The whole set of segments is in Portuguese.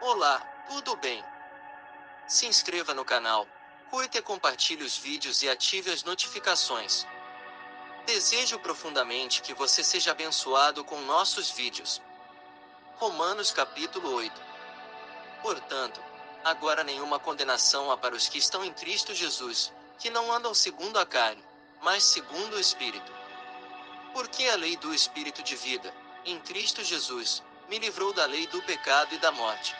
Olá, tudo bem? Se inscreva no canal, curta e compartilhe os vídeos e ative as notificações. Desejo profundamente que você seja abençoado com nossos vídeos. Romanos capítulo 8. Portanto, agora nenhuma condenação há para os que estão em Cristo Jesus, que não andam segundo a carne, mas segundo o Espírito. Porque a lei do Espírito de vida, em Cristo Jesus, me livrou da lei do pecado e da morte.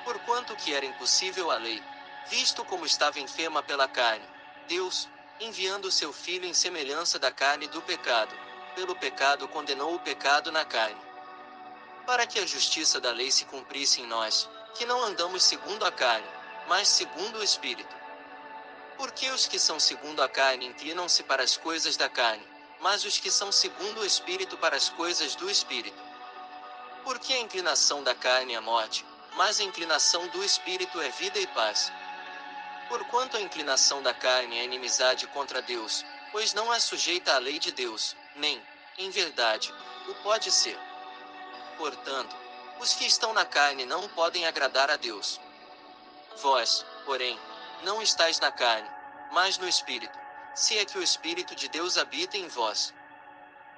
Porquanto que era impossível a lei, visto como estava enferma pela carne, Deus, enviando o seu Filho em semelhança da carne do pecado, pelo pecado condenou o pecado na carne. Para que a justiça da lei se cumprisse em nós, que não andamos segundo a carne, mas segundo o Espírito. Porque os que são segundo a carne inclinam-se para as coisas da carne, mas os que são segundo o Espírito para as coisas do Espírito. Porque a inclinação da carne é morte, mas a inclinação do Espírito é vida e paz. Porquanto a inclinação da carne é inimizade contra Deus, pois não é sujeita à lei de Deus, nem, em verdade, o pode ser. Portanto, os que estão na carne não podem agradar a Deus. Vós, porém, não estáis na carne, mas no Espírito, se é que o Espírito de Deus habita em vós.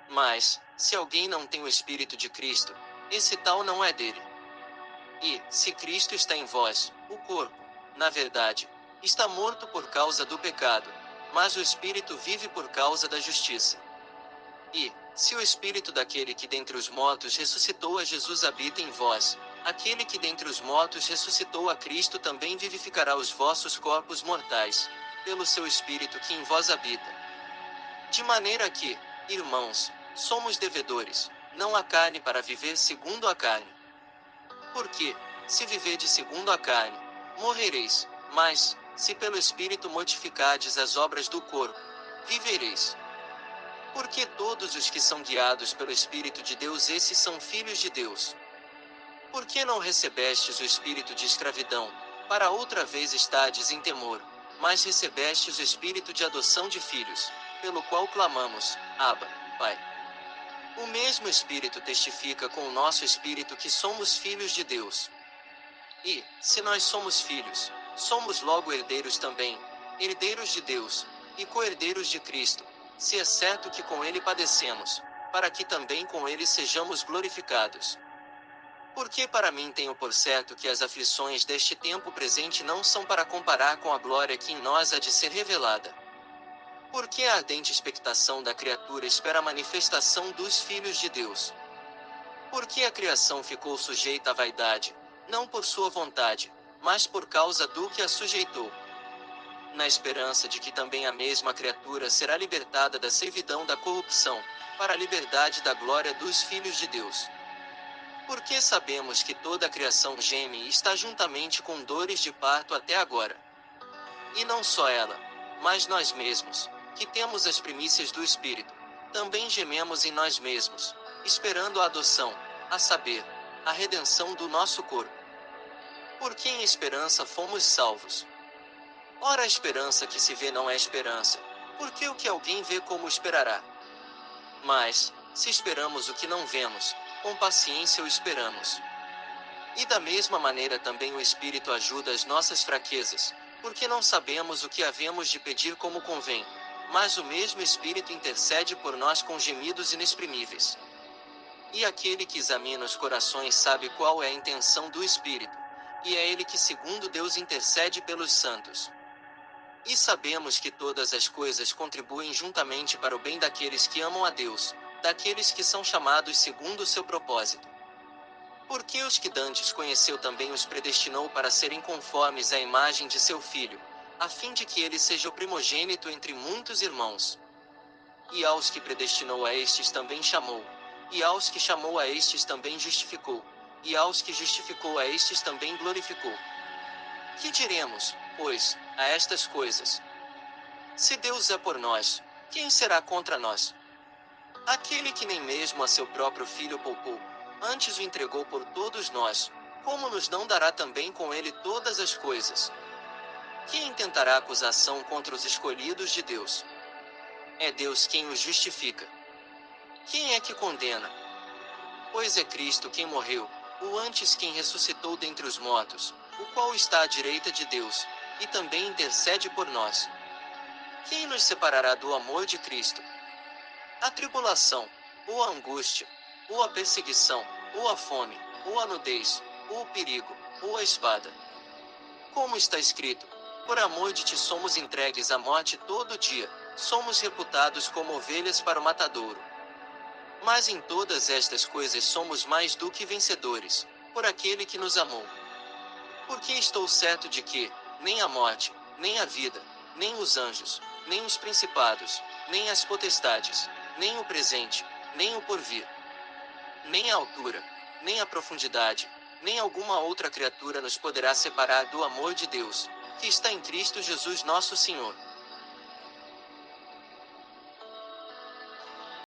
Mas, se alguém não tem o Espírito de Cristo, esse tal não é dele. E, se Cristo está em vós, o corpo, na verdade, está morto por causa do pecado, mas o Espírito vive por causa da justiça. E, se o Espírito daquele que dentre os mortos ressuscitou a Jesus habita em vós, aquele que dentre os mortos ressuscitou a Cristo também vivificará os vossos corpos mortais, pelo seu Espírito que em vós habita. De maneira que, irmãos, somos devedores, não à carne para viver segundo a carne. Porque, se viverdes segundo a carne, morrereis, mas, se pelo Espírito mortificardes as obras do corpo, vivereis. Porque todos os que são guiados pelo Espírito de Deus, esses são filhos de Deus. Porque não recebestes o espírito de escravidão, para outra vez estardes em temor, mas recebestes o espírito de adoção de filhos, pelo qual clamamos, Abba, Pai. O mesmo Espírito testifica com o nosso espírito que somos filhos de Deus. E, se nós somos filhos, somos logo herdeiros também, herdeiros de Deus, e co-herdeiros de Cristo, se é certo que com ele padecemos, para que também com ele sejamos glorificados. Porque para mim tenho por certo que as aflições deste tempo presente não são para comparar com a glória que em nós há de ser revelada. Porque a ardente expectação da criatura espera a manifestação dos filhos de Deus. Porque a criação ficou sujeita à vaidade, não por sua vontade, mas por causa do que a sujeitou. Na esperança de que também a mesma criatura será libertada da servidão da corrupção, para a liberdade da glória dos filhos de Deus. Porque sabemos que toda a criação geme e está juntamente com dores de parto até agora. E não só ela, mas nós mesmos, que temos as primícias do Espírito, também gememos em nós mesmos, esperando a adoção, a saber, a redenção do nosso corpo. Porque em esperança fomos salvos. Ora, a esperança que se vê não é esperança, porque o que alguém vê como esperará? Mas, se esperamos o que não vemos, com paciência o esperamos. E da mesma maneira também o Espírito ajuda as nossas fraquezas, porque não sabemos o que havemos de pedir como convém, mas o mesmo Espírito intercede por nós com gemidos inexprimíveis. E aquele que examina os corações sabe qual é a intenção do Espírito, e é ele que segundo Deus intercede pelos santos. E sabemos que todas as coisas contribuem juntamente para o bem daqueles que amam a Deus, daqueles que são chamados segundo o seu propósito. Porque os que dantes conheceu também os predestinou para serem conformes à imagem de seu Filho, a fim de que ele seja o primogênito entre muitos irmãos. E aos que predestinou a estes também chamou, e aos que chamou a estes também justificou, e aos que justificou a estes também glorificou. Que diremos, pois, a estas coisas? Se Deus é por nós, quem será contra nós? Aquele que nem mesmo a seu próprio Filho poupou, antes o entregou por todos nós, como nos não dará também com ele todas as coisas? Quem intentará acusação contra os escolhidos de Deus? É Deus quem os justifica. Quem é que condena? Pois é Cristo quem morreu, o antes quem ressuscitou dentre os mortos, o qual está à direita de Deus, e também intercede por nós. Quem nos separará do amor de Cristo? A tribulação, ou a angústia, ou a perseguição, ou a fome, ou a nudez, ou o perigo, ou a espada. Como está escrito: por amor de ti somos entregues à morte todo dia, somos reputados como ovelhas para o matadouro. Mas em todas estas coisas somos mais do que vencedores, por aquele que nos amou. Porque estou certo de que, nem a morte, nem a vida, nem os anjos, nem os principados, nem as potestades, nem o presente, nem o porvir, nem a altura, nem a profundidade, nem alguma outra criatura nos poderá separar do amor de Deus, que está em Cristo Jesus nosso Senhor.